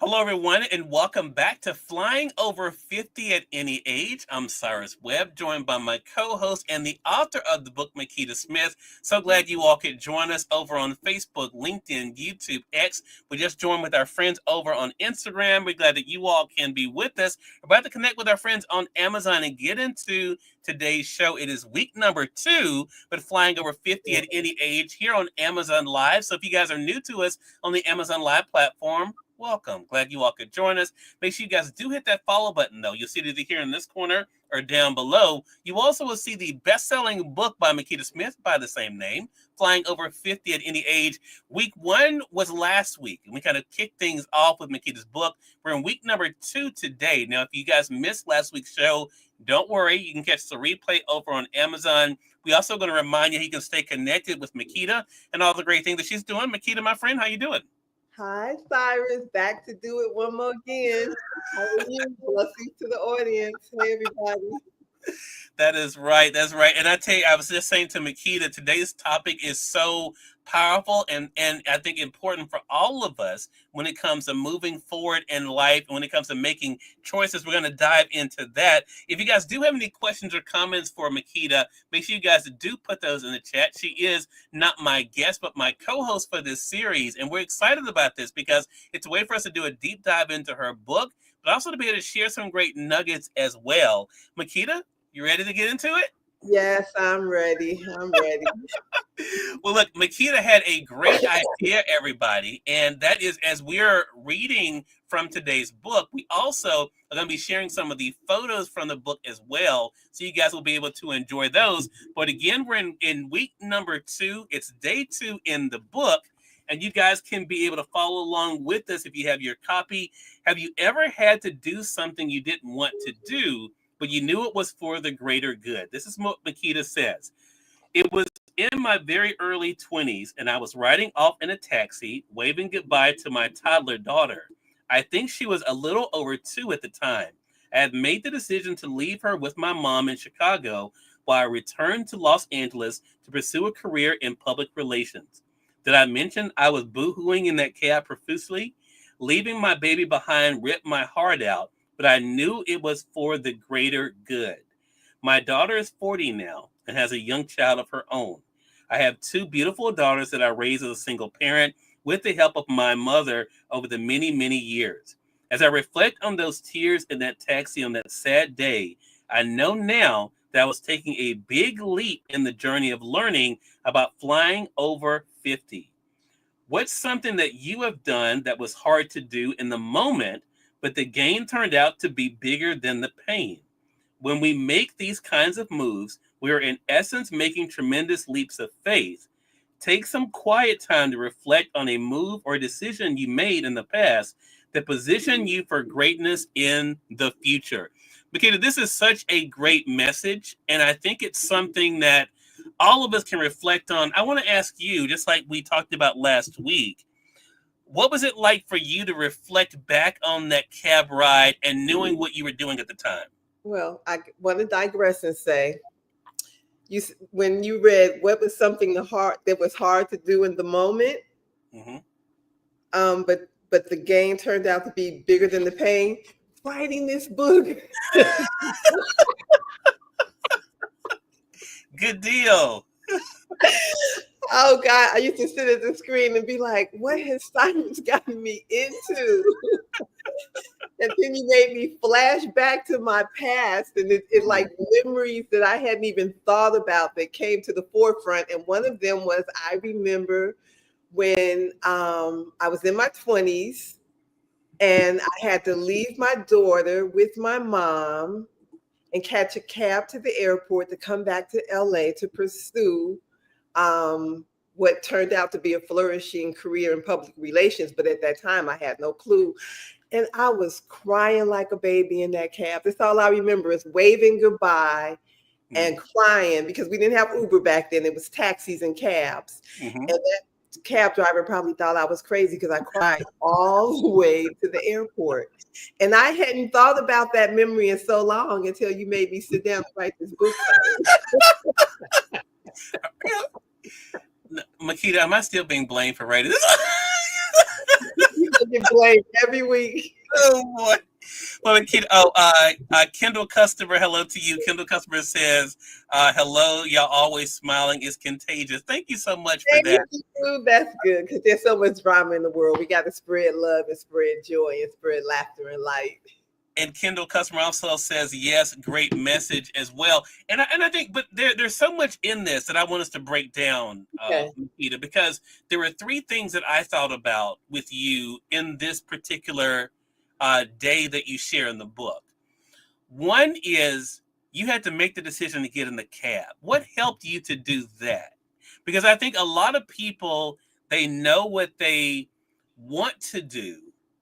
Hello, everyone, and welcome back to Flying Over 50 at Any Age. I'm Cyrus Webb, joined by my co host and the author of the book, Makeda Smith. So glad you all could join us over on Facebook, LinkedIn, YouTube, X. We just joined with our friends over on Instagram. We're glad that you all can be with us. We're about to connect with our friends on Amazon and get into today's show. It is week number 2, but Flying Over 50 at Any Age here on Amazon Live. So if you guys are new to us on the Amazon Live platform, welcome. Glad you all could join us. Make sure you guys do hit that follow button, though. You'll see it either here in this corner or down below. You also will see the best-selling book by Makeda Smith by the same name, Flying Over 50 at Any Age. Week 1 was last week, and we kind of kicked things off with Makeda's book. We're in week number 2 today. Now, if you guys missed last week's show, don't worry. You can catch the replay over on Amazon. We also going to remind you can stay connected with Makeda and all the great things that she's doing. Makeda, my friend, how you doing? Hi, Cyrus. Back to do it one more again. How are you? Blessings to the audience. Hey, everybody. That is right. That's right. And I tell you, I was just saying to Makeda, today's topic is so powerful and I think important for all of us when it comes to moving forward in life. When it comes to making choices, we're going to dive into that. If you guys do have any questions or comments for Makeda, make sure you guys do put those in the chat. She is not my guest, but my co-host for this series. And we're excited about this because it's a way for us to do a deep dive into her book, but also to be able to share some great nuggets as well. Makeda, you ready to get into it? Yes, I'm ready. I'm ready. Well, look, Makeda had a great idea, everybody, and that is as we're reading from today's book, we also are going to be sharing some of the photos from the book as well, so you guys will be able to enjoy those. But again, we're in week number 2. It's day 2 in the book, and you guys can be able to follow along with us if you have your copy. Have you ever had to do something you didn't want to do, but you knew it was for the greater good? This is what Makeda says. It was in my very early 20s, and I was riding off in a taxi, waving goodbye to my toddler daughter. I think she was a little over 2 at the time. I had made the decision to leave her with my mom in Chicago while I returned to Los Angeles to pursue a career in public relations. Did I mention I was boohooing in that cab profusely? Leaving my baby behind ripped my heart out, but I knew it was for the greater good. My daughter is 40 now and has a young child of her own. I have 2 beautiful daughters that I raised as a single parent with the help of my mother over the many, many years. As I reflect on those tears in that taxi on that sad day, I know now that I was taking a big leap in the journey of learning about flying over 50. What's something that you have done that was hard to do in the moment, but the gain turned out to be bigger than the pain? When we make these kinds of moves, we are in essence making tremendous leaps of faith. Take some quiet time to reflect on a move or decision you made in the past that position you for greatness in the future. Makeda, this is such a great message, and I think it's something that all of us can reflect on. I want to ask you, just like we talked about last week, what was it like for you to reflect back on that cab ride and knowing what you were doing at the time? Well, I want to digress and say, when you read what was something that was hard to do in the moment, Mm-hmm. but the gain turned out to be bigger than the pain. Writing this book. Good deal. Oh God, I used to sit at the screen and be like, what has Cyrus gotten me into? And then you made me flash back to my past and it like memories that I hadn't even thought about that came to the forefront. And one of them was I remember when I was in my 20s and I had to leave my daughter with my mom and catch a cab to the airport to come back to LA to pursue what turned out to be a flourishing career in public relations. But at that time, I had no clue. And I was crying like a baby in that cab. That's all I remember is waving goodbye and crying because we didn't have Uber back then. It was taxis and cabs. Mm-hmm. And that cab driver probably thought I was crazy because I cried all the way to the airport. And I hadn't thought about that memory in so long until you made me sit down and write this book. Makeda, am I still being blamed for writing this? get blamed every week. Oh boy. Well, Kendall Customer, hello to you. Kendall Customer says, hello, y'all always smiling is contagious. Thank you so much for Thank that. you. That's good because there's so much drama in the world. We got to spread love and spread joy and spread laughter and light. And Kendall Customer also says, yes, great message as well. And I think, but there's so much in this that I want us to break down, Okay. Makeda, because there were three things that I thought about with you in this particular day that you share in the book. One is you had to make the decision to get in the cab. What helped you to do that? Because I think a lot of people, they know what they want to do,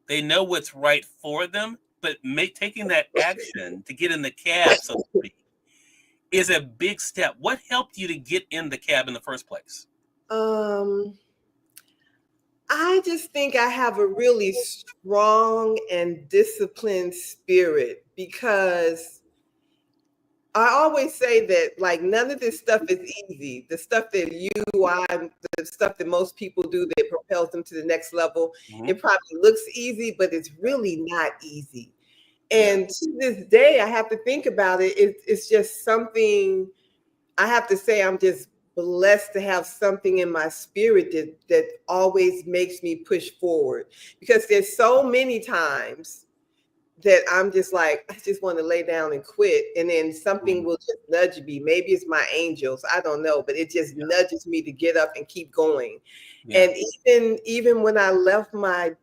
they know what's right for them, but taking that action to get in the cab, so to speak, is a big step. What helped you to get in the cab in the first place? I just think I have a really strong and disciplined spirit because I always say that like none of this stuff is easy. The stuff that the stuff that most people do that propels them to the next level, Mm-hmm. it probably looks easy, but it's really not easy. Yeah. And to this day, I have to think about it. It's just something I have to say. I'm just blessed to have something in my spirit that always makes me push forward because there's so many times that I'm just like, I just want to lay down and quit. And then something Mm-hmm. will just nudge me. Maybe it's my angels. I don't know, but it just nudges me to get up and keep going. Yeah. And even when I left my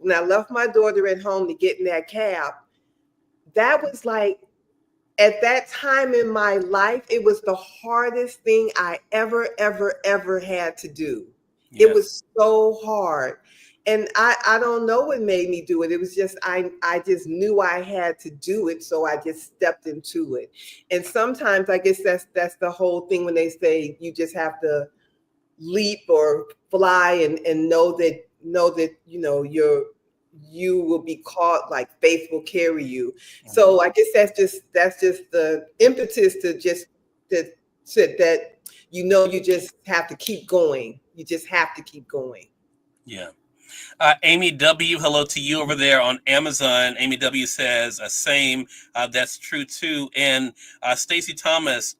daughter at home to get in that cab, that was like at that time in my life, it was the hardest thing I ever had to do. It Yeah. was so hard. And I don't know what made me do it. It was just I just knew I had to do it. So I just stepped into it. And sometimes I guess that's the whole thing when they say you just have to leap or fly and know that you will be caught, like faith will carry you. Mm-hmm. So I guess that's just the impetus to just that you just have to keep going. You just have to keep going. Yeah. Amy W, hello to you over there on Amazon. Amy W says, same. That's true too. And Stacy Thomas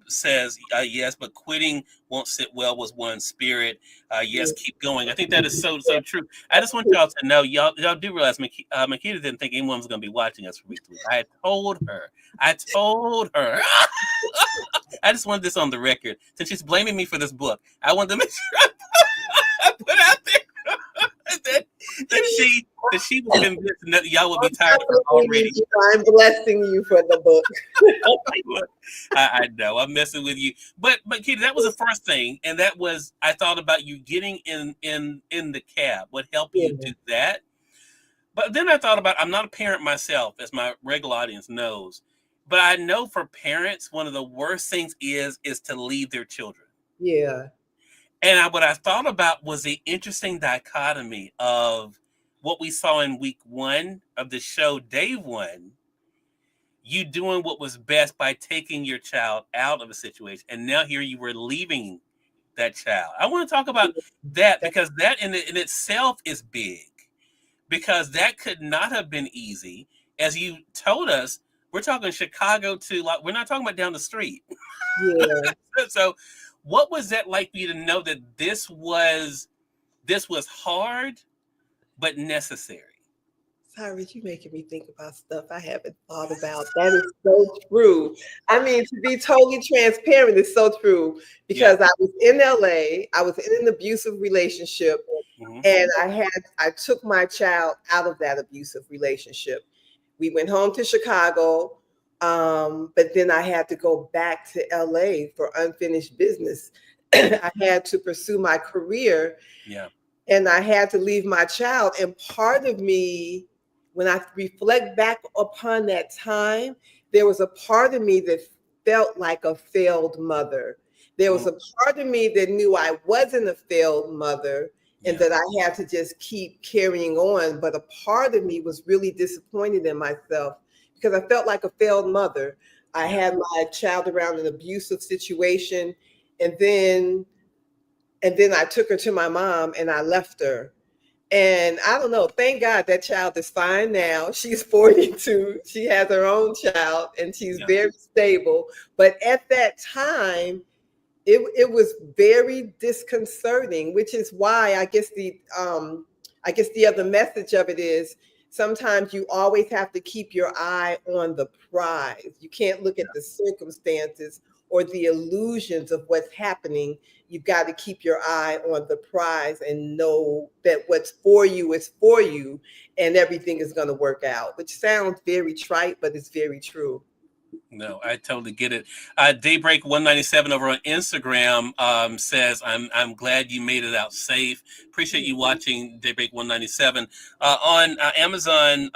says, yes, but quitting won't sit well with one's spirit. Yes, keep going. I think that is so true. I just want y'all to know, y'all do realize Makeda didn't think anyone was going to be watching us from week to week. I told her. I just wanted this on the record. Since she's blaming me for this book, I wanted to make sure I put out there that she was convinced that y'all would be tired of her already. I'm blessing you for the book. I know I'm messing with you, but Kitty, that was the first thing, and that was I thought about you getting in the cab. What helped you do that? But then I thought about I'm not a parent myself, as my regular audience knows, but I know for parents one of the worst things is to leave their children. Yeah. And what I thought about was the interesting dichotomy of what we saw in week one of the show, day one, you doing what was best by taking your child out of a situation. And now here you were leaving that child. I want to talk about that because that in itself is big, because that could not have been easy. As you told us, we're talking Chicago to, like, we're not talking about down the street. Yeah. So what was that like for you to know that this was hard but necessary? Cyrus, you making me think about stuff I haven't thought about. That is so true. I mean, to be totally transparent, it's so true because I was in LA. I was in an abusive relationship, and I took my child out of that abusive relationship. We went home to Chicago, but then I had to go back to LA for unfinished business. I had to pursue my career. Yeah. And I had to leave my child. And part of me, when I reflect back upon that time, there was a part of me that felt like a failed mother. There was a part of me that knew I wasn't a failed mother and that I had to just keep carrying on. But a part of me was really disappointed in myself because I felt like a failed mother. I had my child around an abusive situation, and then I took her to my mom and I left her. And I don't know, thank God that child is fine now. She's 42. She has her own child and she's Yeah. very stable. But at that time, it was very disconcerting, which is why I guess the other message of it is sometimes you always have to keep your eye on the prize. You can't look at the circumstances or the illusions of what's happening. You've got to keep your eye on the prize and know that what's for you is for you and everything is going to work out, which sounds very trite, but it's very true. No, I totally get it. Daybreak 197 over on Instagram says, I'm glad you made it out safe. Appreciate you watching Daybreak 197. On Amazon,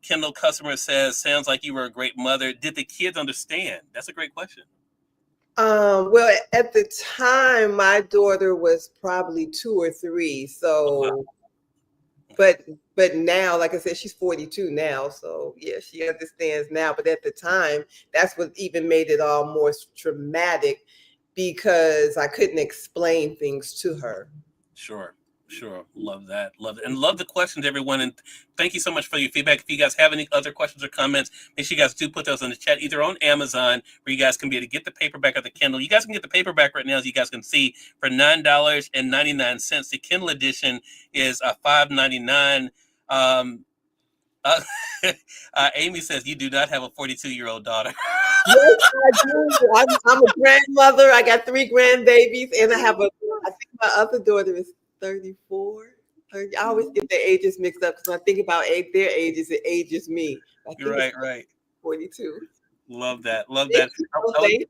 Kindle customer says, sounds like you were a great mother. Did the kids understand? That's a great question. Well, at the time, my daughter was probably 2 or 3. Oh, wow. So, but now, like I said, she's 42 now. So yeah, she understands now. But at the time, that's what even made it all more traumatic because I couldn't explain things to her. Sure. Sure. Love that. Love it. And love the questions, everyone. And thank you so much for your feedback. If you guys have any other questions or comments, make sure you guys do put those in the chat, either on Amazon, where you guys can be able to get the paperback or the Kindle. You guys can get the paperback right now, as you guys can see, for $9.99. The Kindle edition is $5.99. Um, uh, Amy says, you do not have a 42-year-old daughter. Yes, I do. I'm a grandmother. I got 3 grandbabies, and I think my other daughter is 34. 30. I always get their ages mixed up because when I think about their ages, it ages me. I think it's Right, right. 42. Love that. Love Thank that. you, I, so I, thank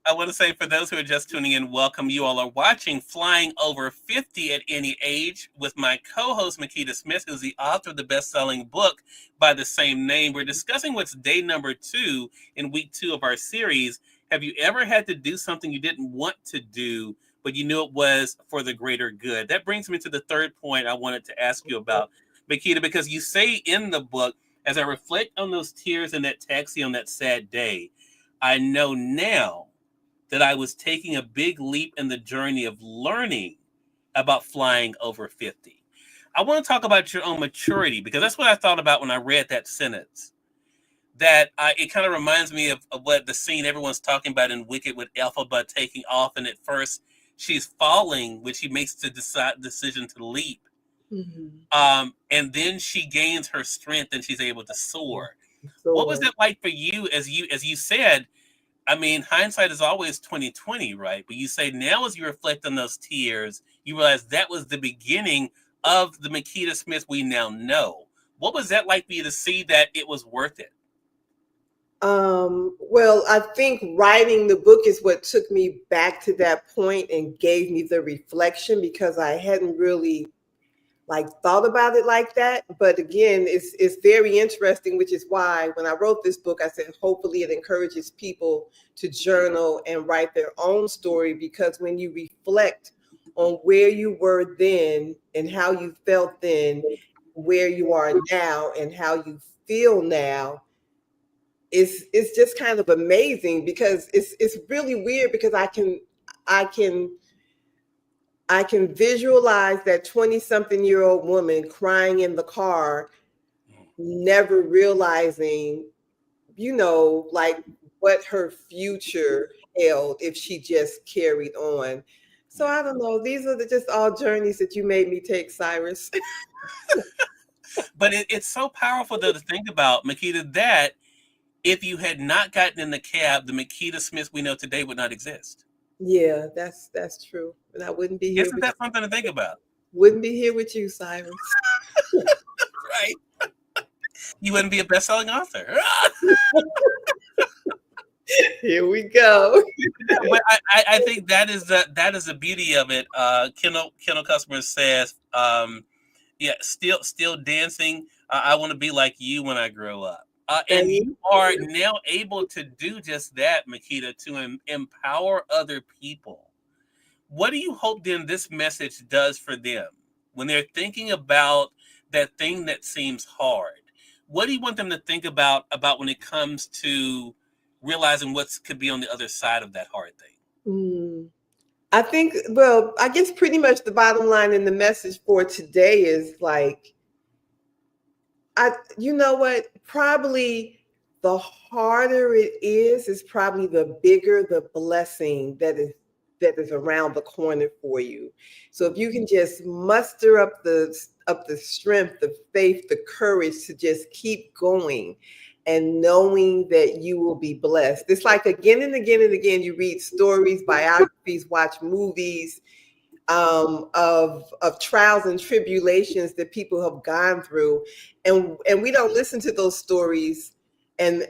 I want to say, for those who are just tuning in, welcome. You all are watching Flying Over 50 at Any Age with my co-host, Makeda Smith, who's the author of the best-selling book by the same name. We're discussing what's day number 2 in week 2 of our series. Have you ever had to do something you didn't want to do, but you knew it was for the greater good? That brings me to the third point I wanted to ask you about, Makeda, because you say in the book, as I reflect on those tears in that taxi on that sad day, I know now that I was taking a big leap in the journey of learning about flying over 50. I want to talk about your own maturity, because that's what I thought about when I read that sentence. That it kind of reminds me of what the scene everyone's talking about in Wicked with Elphaba taking off, and at first she's falling when she makes the decision to leap. you. Mhm. And then she gains her strength and she's able to soar. What was So, that like for you, as you said? I mean, hindsight is always 2020, right? But you say now, as you reflect on those tears, you realize that was the beginning of the Makeda Smith we now know. What was that like for you to see that it was worth it? well, I think writing the book is what took me back to that point and gave me the reflection because I hadn't really like thought about it like that. But again, it's very interesting, which is why when I wrote this book, I said hopefully it encourages people to journal and write their own story, because when you reflect on where you were then and how you felt then, where you are now and how you feel now, it's just kind of amazing because it's really weird because I can I can visualize that 20 something year old woman crying in the car, never realizing, like what her future held if she just carried on. So Yeah. I don't know. These are just all journeys that you made me take, Cyrus. But it's so powerful, though, to think about, Makeda, that if you had not gotten in the cab, the Makeda Smith we know today would not exist. Yeah, that's true. And I Isn't that something to think about? wouldn't be here with you, Cyrus. Right? You wouldn't be a best-selling author. Here we go. But I think that is the beauty of it. Kennel customer says, yeah, still dancing. I want to be like you when I grow up. And you And are now able to do just that, Makeda, to empower other people. What do you hope then this message does for them when they're thinking about that thing that seems hard? What do you want them to think about when it comes to realizing what could be on the other side of that hard thing? mm, I think, well, I guess pretty much the bottom line and the message for today is like, you know what? Probably the harder it is probably the bigger the blessing that is around the corner for you. So if you can just muster up the strength, the faith, the courage to just keep going and knowing that you will be blessed. It's like again and again and again you read stories, biographies, watch movies, of trials and tribulations that people have gone through, and we don't listen to those stories and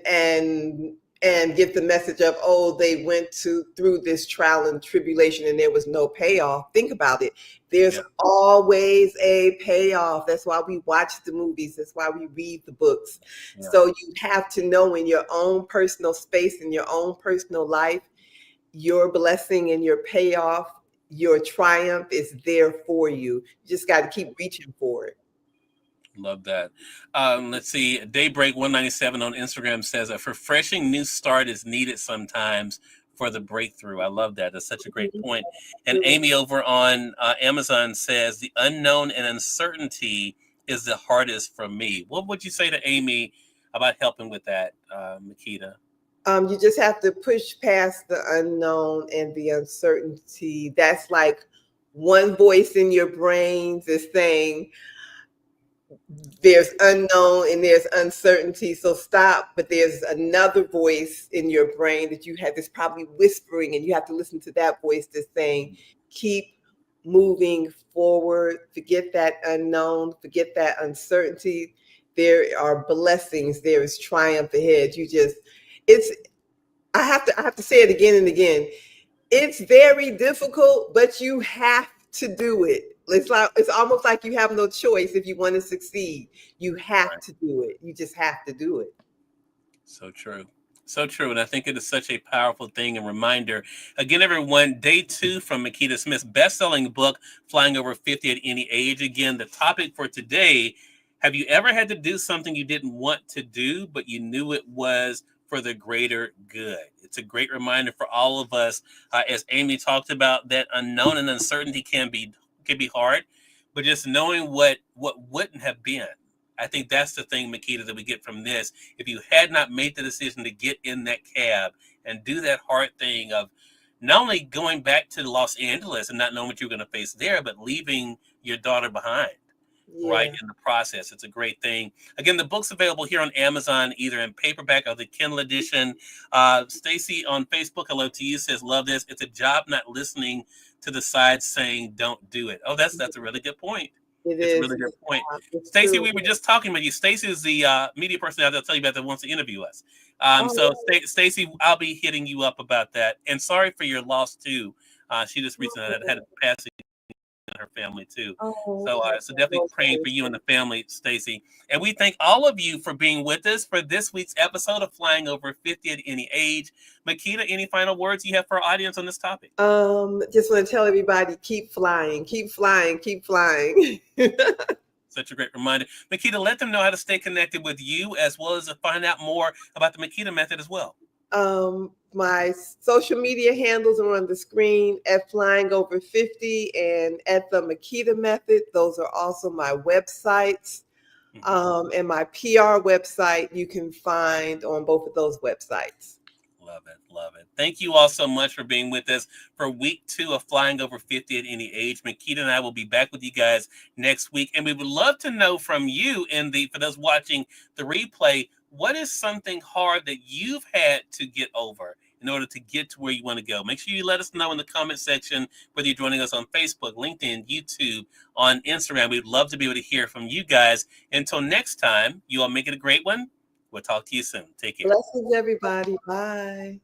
get the message of, oh, they went through this trial and tribulation and there was no payoff. Think about it. There's Yeah. always a payoff. That's why we watch the movies. That's why we read the books. Yeah. So you have to know in your own personal space, in your own personal life, your blessing and your payoff, your triumph is there for you. You just got to keep reaching for it. Love that. Let's see. Daybreak 197 on Instagram says a refreshing new start is needed sometimes for the breakthrough. I love that. That's such a great point. And Amy over on Amazon says the unknown and uncertainty is the hardest for me. What would you say to Amy about helping with that, Makeda? You just have to push past the unknown and the uncertainty. That's like one voice in your brains is saying, there's unknown and there's uncertainty, so stop. But there's another voice in your brain that you have that's probably whispering, and you have to listen to that voice that's saying, keep moving forward, forget that unknown, forget that uncertainty. There are blessings, there is triumph ahead. It's I have to say it again and again. It's very difficult, but you have to do it. It's almost like you have no choice if you want to succeed. You have to do it. You just have to do it. So true. So true. And I think it is such a powerful thing and reminder. Again, everyone, day 2 from Makeda Smith's best-selling book, Flying Over 50 at Any Age. Again, the topic for today, have you ever had to do something you didn't want to do, but you knew it was for the greater good? It's a great reminder for all of us. As Amy talked about, that unknown and uncertainty can be hard, but just knowing what wouldn't have been. I think that's the thing, Makeda, that we get from this. If you had not made the decision to get in that cab and do that hard thing of not only going back to Los Angeles and not knowing what you're going to face there, but leaving your daughter behind, right, in the process. It's a great thing. Again, the book's available here on Amazon, either in paperback or the Kindle edition. Stacy on Facebook, hello to you, says, love this. It's a job not listening to the side saying don't do it. Oh, that's a really good point. It's a really good point. Stacy, we were just talking about you. Stacy is the media personality I'll tell you about that wants to interview us. Stacy, I'll be hitting you up about that. And sorry for your loss too. She just recently had a passing in her family too. So definitely praying for you and the family, Stacy. And we thank all of you for being with us for this week's episode of Flying Over 50 at Any Age. Makeda, any final words you have for our audience on this topic? Just want to tell everybody, keep flying, keep flying, keep flying. Such a great reminder. Makeda, let them know how to stay connected with you as well as to find out more about the Makeda method as well. My social media handles are on the screen at Flying Over 50 and at the Makeda Method. Those are also my websites. And my PR website you can find on both of those websites. Love it. Love it. Thank you all so much for being with us for week 2 of Flying Over 50 at Any Age. Makeda and I will be back with you guys next week. And we would love to know from you for those watching the replay, what is something hard that you've had to get over in order to get to where you want to go? Make sure you let us know in the comment section, whether you're joining us on Facebook, LinkedIn, YouTube, on Instagram. We'd love to be able to hear from you guys. Until next time, you all make it a great one. We'll talk to you soon. Take care. Blessings, everybody. Bye.